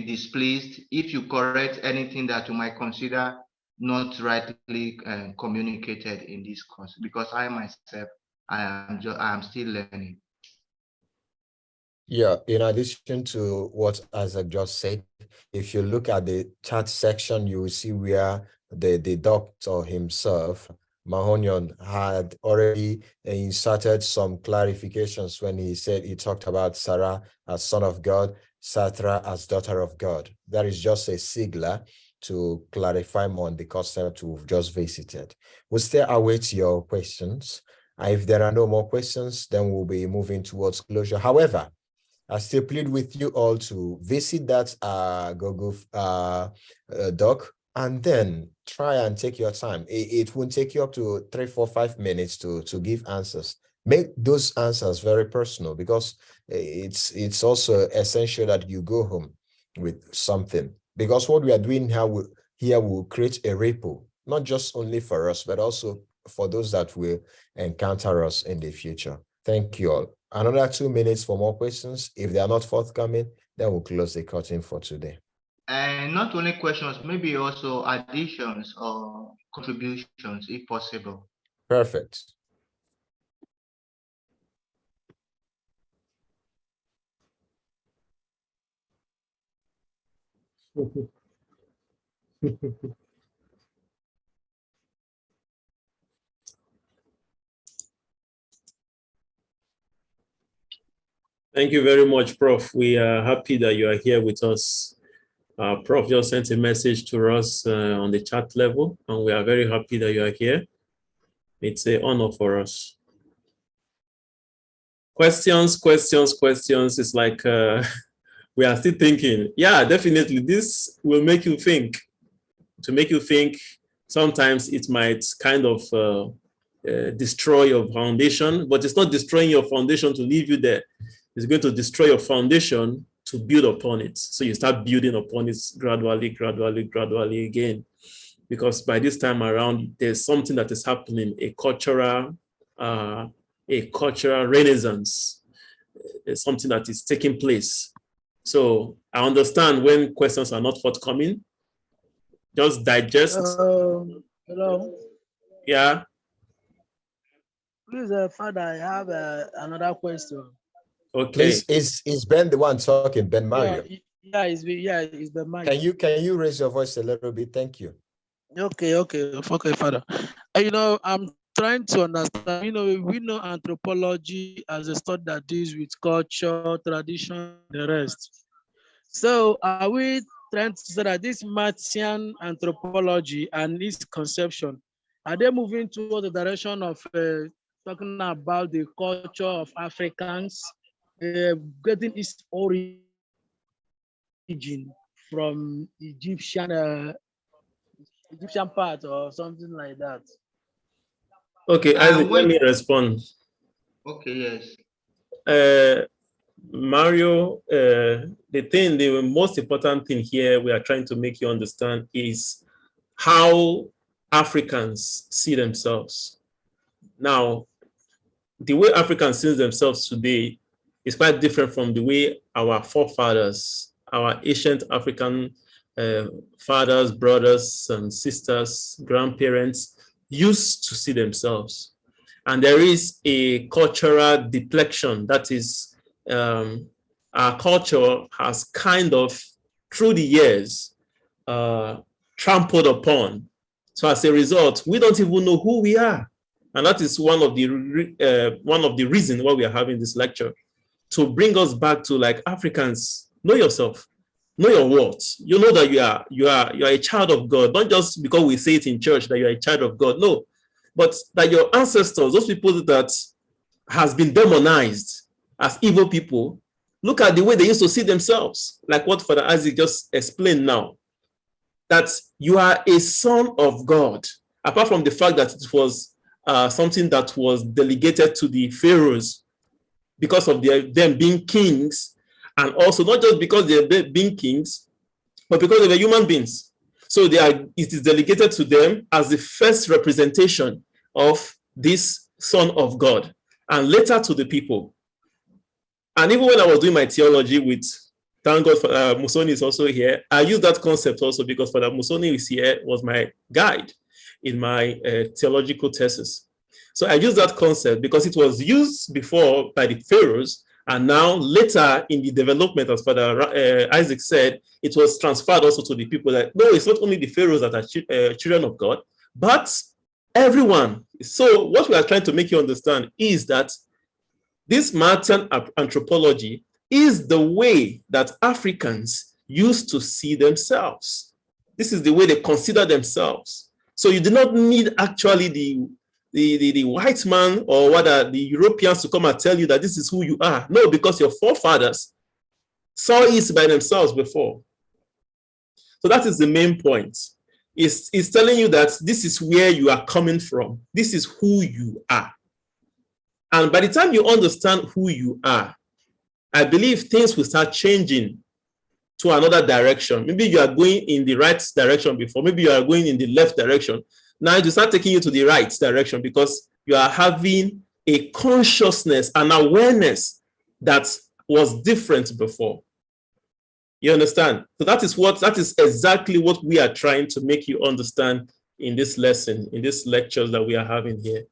displeased if you correct anything that you might consider not rightly communicated in this course, because I myself I am still learning. Yeah, in addition to what Isaac just said, if you look at the chat section, you will see where the doctor himself, Mahonyon, had already inserted some clarifications when he talked about Sarah as son of God, Satra as daughter of God. That is just a sigla to clarify more on the concept we've just visited. We'll still await your questions. If there are no more questions, then we'll be moving towards closure. However, I still plead with you all to visit that Google Doc and then try and take your time. It won't take you up to 3, 4, 5 minutes to give answers. Make those answers very personal, because it's also essential that you go home with something. Because what we are doing here will create a ripple, not just only for us, but also for those that will encounter us in the future. Thank you all. Another 2 minutes for more questions. If they are not forthcoming, then we'll close the curtain for today. And not only questions, maybe also additions or contributions, if possible. Perfect. Thank you very much, Prof. We are happy that you are here with us. Prof just sent a message to us on the chat level, and we are very happy that you are here. It's an honor for us. Questions. It's like we are still thinking. Yeah, definitely. This will make you think. To make you think, sometimes it might kind of destroy your foundation, but it's not destroying your foundation to leave you there. It's going to destroy your foundation to build upon it. So you start building upon it gradually again. Because by this time around, there's something that is happening, a cultural renaissance, something that is taking place. So I understand when questions are not forthcoming, just digest. Hello. Yeah. Please, Father, I have another question. Okay. Please, is Ben the one talking? Ben Mario? It's Ben Mario. Can you raise your voice a little bit? Thank you. Okay, Father. I'm trying to understand. We know anthropology as a study that deals with culture, tradition, and the rest. So are we trying to say that this Martian anthropology and its conception, are they moving towards the direction of talking about the culture of Africans, getting its origin from Egyptian part or something like that? Okay, Isaac, let me respond. Okay, yes. Mario, the most important thing here we are trying to make you understand is how Africans see themselves. Now, the way Africans see themselves today is quite different from the way our forefathers, our ancient African fathers, brothers and sisters, grandparents used to see themselves. And there is a cultural deflection. That is, our culture has kind of, through the years, trampled upon. So as a result, we don't even know who we are. And that is one of the reasons why we are having this lecture, to bring us back to, like, Africans, know yourself, know your worth. You know that you are a child of God, not just because we say it in church that you are a child of God. No, but that your ancestors, those people that has been demonized as evil people, look at the way they used to see themselves, like what Father Isaac just explained now, that you are a son of God, apart from the fact that it was something that was delegated to the pharaohs because of them being kings, and also not just because they're being kings, but because they were human beings. So it is delegated to them as the first representation of this Son of God, and later to the people. And even when I was doing my theology with, thank God, Musoni is also here, I used that concept also because Father Musoni is here, was my guide in my theological thesis. So I used that concept because it was used before by the pharaohs, and now later in the development, as Father Isaac said, it was transferred also to the people. That no, it's not only the pharaohs that are children of God, but everyone. So what we are trying to make you understand is that this Martian anthropology is the way that Africans used to see themselves. This is the way they consider themselves. So you do not need actually the white man or whether the Europeans to come and tell you that this is who you are. No, because your forefathers saw it by themselves before. So that is the main point. It's telling you that this is where you are coming from. This is who you are. And by the time you understand who you are, I believe things will start changing to another direction. Maybe you are going in the right direction before. Maybe you are going in the left direction. Now it will start taking you to the right direction because you are having a consciousness, an awareness that was different before. You understand? So that is exactly what we are trying to make you understand in this lesson, in these lectures that we are having here.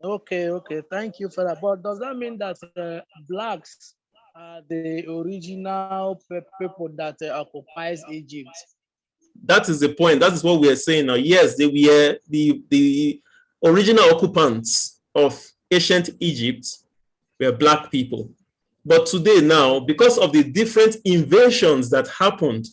Okay, thank you for that. But does that mean that blacks are the original people that occupies Egypt? That is the point. That is what we are saying now. Yes, they were the original occupants of ancient Egypt were black people. But today now, because of the different invasions that happened,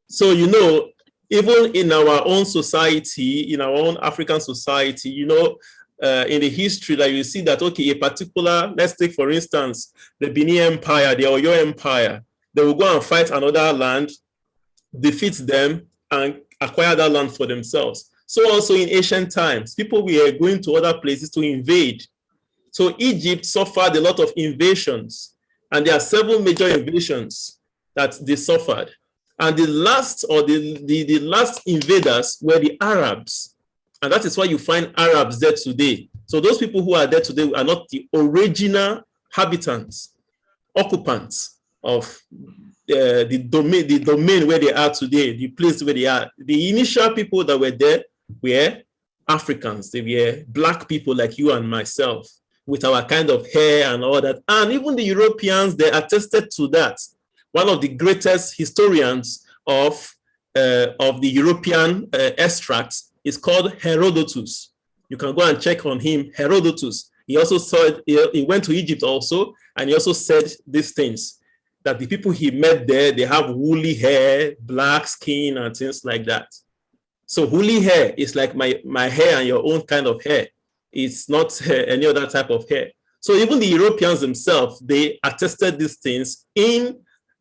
so, you know, even in our own society, in our own African society, you know, in the history that you see that, okay, a particular, let's take, for instance, the Benin Empire, the Oyo Empire, they will go and fight another land, defeat them, and acquire that land for themselves. So also in ancient times, people were going to other places to invade. So Egypt suffered a lot of invasions, and there are several major invasions that they suffered. And the last last invaders were the Arabs. And that is why you find Arabs there today. So those people who are there today are not the original inhabitants, occupants of the domain where they are today, the place where they are. The initial people that were there were Africans. They were black people like you and myself, with our kind of hair and all that. And even the Europeans, they attested to that. One of the greatest historians of the European extracts is called Herodotus. You can go and check on him, Herodotus. He also saw, he went to Egypt also, and he also said these things, that the people he met there, they have woolly hair, black skin, and things like that. So woolly hair is like my hair and your own kind of hair. It's not any other type of hair. So even the Europeans themselves, they attested these things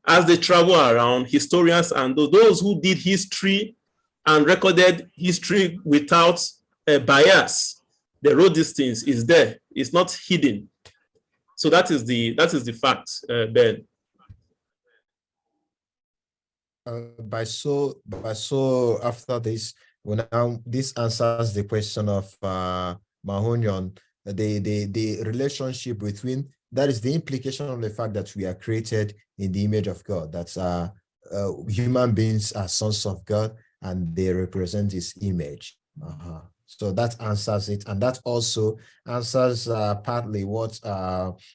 as they travel around, historians and those who did history and recorded history without a bias. They wrote these things, it's there, it's not hidden. So that is the fact, Ben. By so after this, now this answers the question of Mahonyon, the relationship between, that is the implication of the fact that we are created in the image of God. That's human beings are sons of God and they represent his image. So that answers it, and that also answers partly what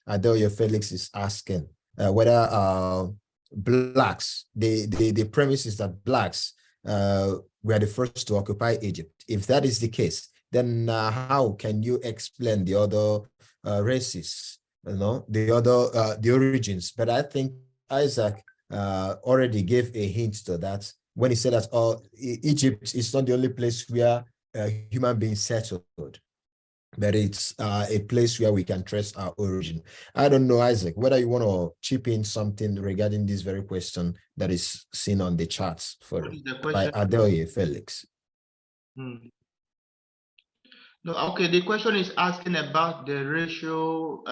Adelio Felix is asking, whether blacks, the premise is that blacks were the first to occupy Egypt. If that is the case, then how can you explain the other races, the origins? But I think Isaac already gave a hint to that when he said that Egypt is not the only place where human beings settled, but it's a place where we can trace our origin. I don't know, Isaac, whether you want to chip in something regarding this very question that is seen on the charts by Adeoye Felix. No, okay, the question is asking about the racial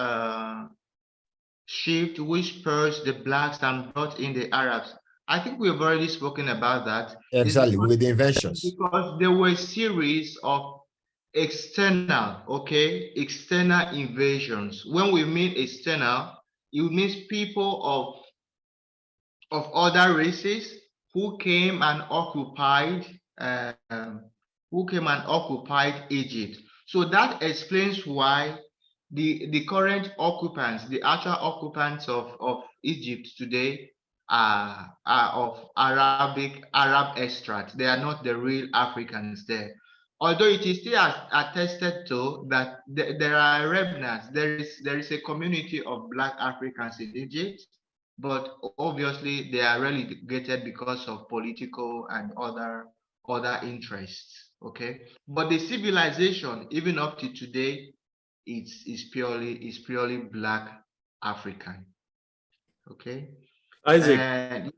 shift which spurs the blacks and brought in the Arabs. I think we've already spoken about that. Exactly, with the inventions. Because there were a series of external invasions. When we mean external, it means people of other races who came and occupied Egypt. So that explains why the current occupants, the actual occupants of Egypt today are of Arab extract. They are not the real Africans there. Although it is still attested to that there are remnants. There is a community of Black Africans in Egypt, but obviously they are relegated because of political and other interests. Okay, but the civilization, even up to today, is purely Black African. Okay, Isaac, and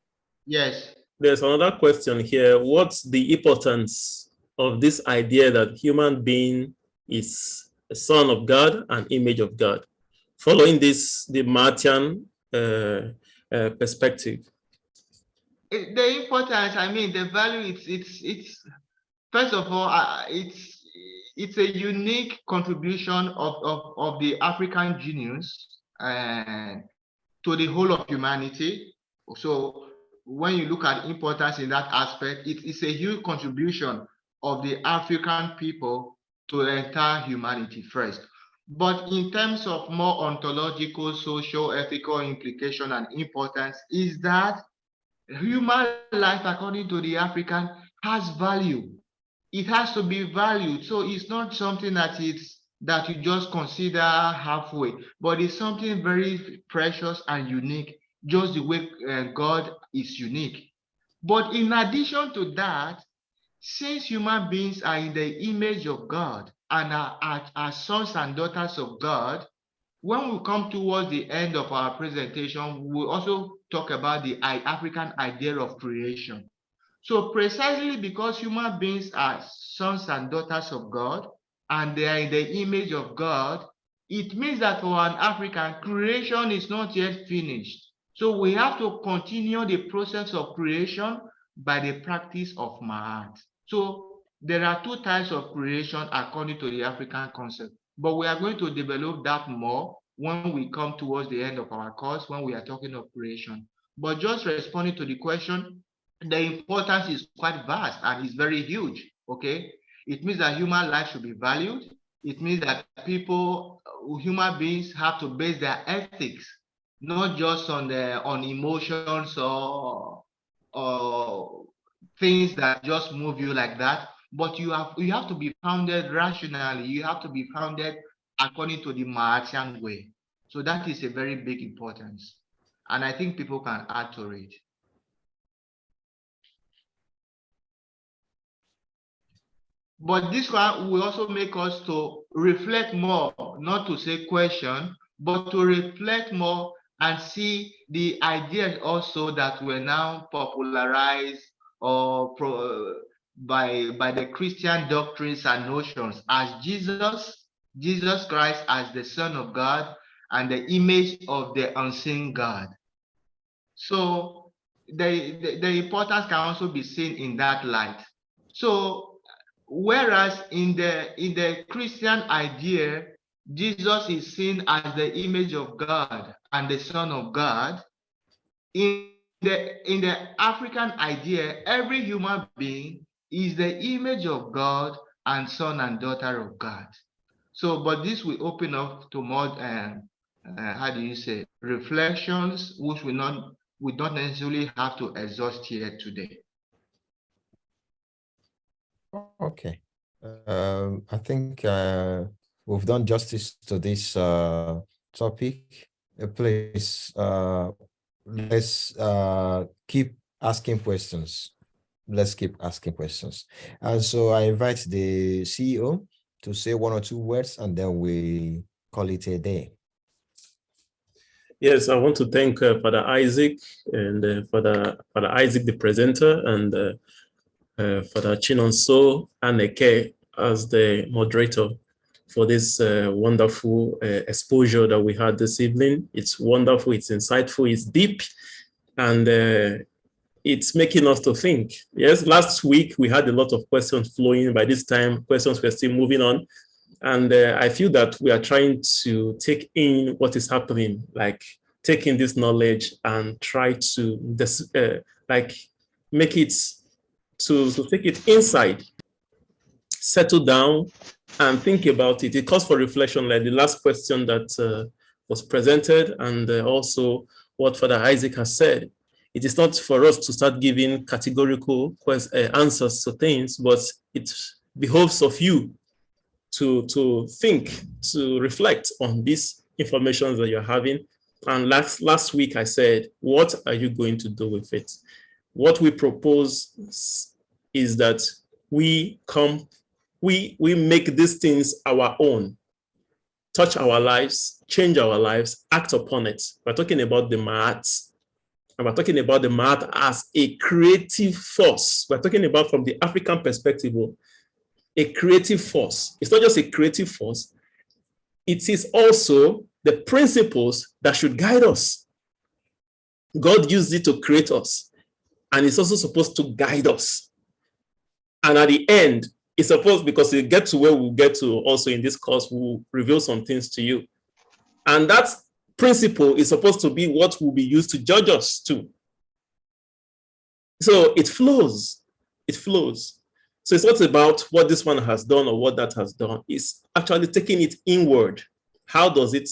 yes. there's another question here. What's the importance of this idea that human being is a son of God and image of God? Following this, the Martian perspective. The importance, I mean, the value, it's first of all, it's a unique contribution of the African genius and to the whole of humanity. So when you look at importance in that aspect, it's a huge contribution of the African people to the entire humanity first. But in terms of more ontological, social, ethical implication and importance, is that human life, according to the African, has value. It has to be valued. So it's not something that you just consider halfway, but it's something very precious and unique, just the way God is unique. But in addition to that, since human beings are in the image of God and are sons and daughters of God, when we come towards the end of our presentation, we will also talk about the African idea of creation. So precisely because human beings are sons and daughters of God, and they are in the image of God, it means that for an African, creation is not yet finished. So we have to continue the process of creation by the practice of Ma'at. So there are two types of creation according to the African concept, but we are going to develop that more when we come towards the end of our course, when we are talking of creation. But just responding to the question, the importance is quite vast and is very huge. Okay, it means that human life should be valued. It means that human beings have to base their ethics not just on emotions or things that just move you like that, but you have to be founded rationally. You have to be founded according to the Martian way. So that is a very big importance, and I think people can add to it. But this one will also make us to reflect more, not to say question, but to reflect more and see the ideas also that were now popularized or by the Christian doctrines and notions as Jesus Christ as the Son of God and the image of the unseen God. So the importance can also be seen in that light. So whereas in the Christian idea, Jesus is seen as the image of God and the Son of God, in the African idea, every human being is the image of God and son and daughter of God. So, but this will open up to more, how do you say, reflections, which we don't necessarily have to exhaust here today. Okay. I think we've done justice to this topic. Please, let's keep asking questions. Let's keep asking questions. And so I invite the CEO to say one or two words, and then we call it a day. Yes, I want to thank Father Isaac and Father Isaac, the presenter, and Father Chinonso Aneke as the moderator for this wonderful exposure that we had this evening. It's wonderful, it's insightful, it's deep, and it's making us to think. Yes, last week we had a lot of questions flowing. By this time, questions were still moving on. And I feel that we are trying to take in what is happening, like taking this knowledge and try to like make it to take it inside, settle down and think about it. It calls for reflection, like the last question that was presented, and also what Father Isaac has said. It is not for us to start giving categorical answers to things, but it behoves of you to think, to reflect on this information that you're having, And last week I said, what are you going to do with it? What we propose is that we make these things our own, touch our lives, change our lives, act upon it. We're talking about the maths. And we're talking about the math as a creative force. We're talking about, from the African perspective, a creative force. It's not just a creative force. It is also the principles that should guide us. God used it to create us, and it's also supposed to guide us. And at the end, it's supposed, because we get to where we'll get to also in this course, we'll reveal some things to you. And that principle is supposed to be what will be used to judge us too. So it flows. It flows. So it's not about what this one has done or what that has done. It's actually taking it inward. How does it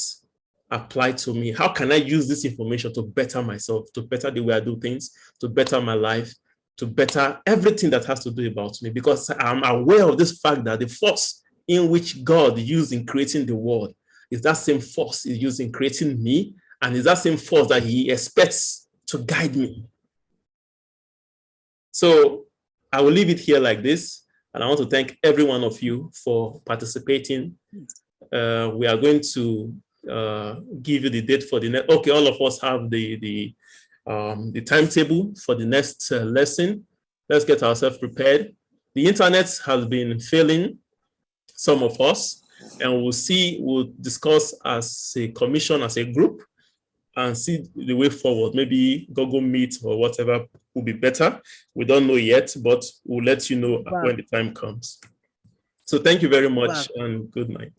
apply to me? How can I use this information to better myself, to better the way I do things, to better my life, to better everything that has to do about me? Because I'm aware of this fact that the force in which God used in creating the world is that same force He used in creating me, and is that same force that He expects to guide me. So I will leave it here like this, and I want to thank every one of you for participating. We are going to give you the date for the next. Okay, all of us have the timetable for the next lesson. Let's get ourselves prepared. The internet has been failing some of us, and we'll discuss as a commission, as a group, and see the way forward. Maybe Google Meet or whatever will be better. We don't know yet, but we'll let you know when the time comes. So thank you very much, and good night.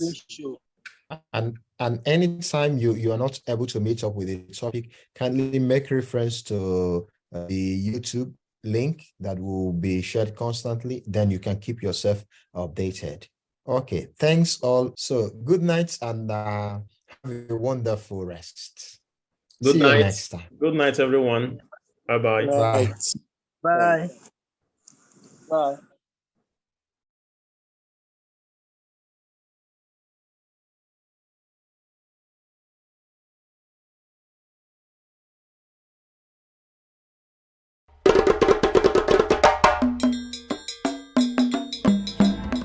And anytime you are not able to meet up with the topic, kindly make reference to the YouTube link that will be shared constantly. Then you can keep yourself updated. Okay, thanks all. So good night, and have a wonderful rest. Good See night. you next time. Good night, everyone. Bye-bye. Bye. Bye. Bye.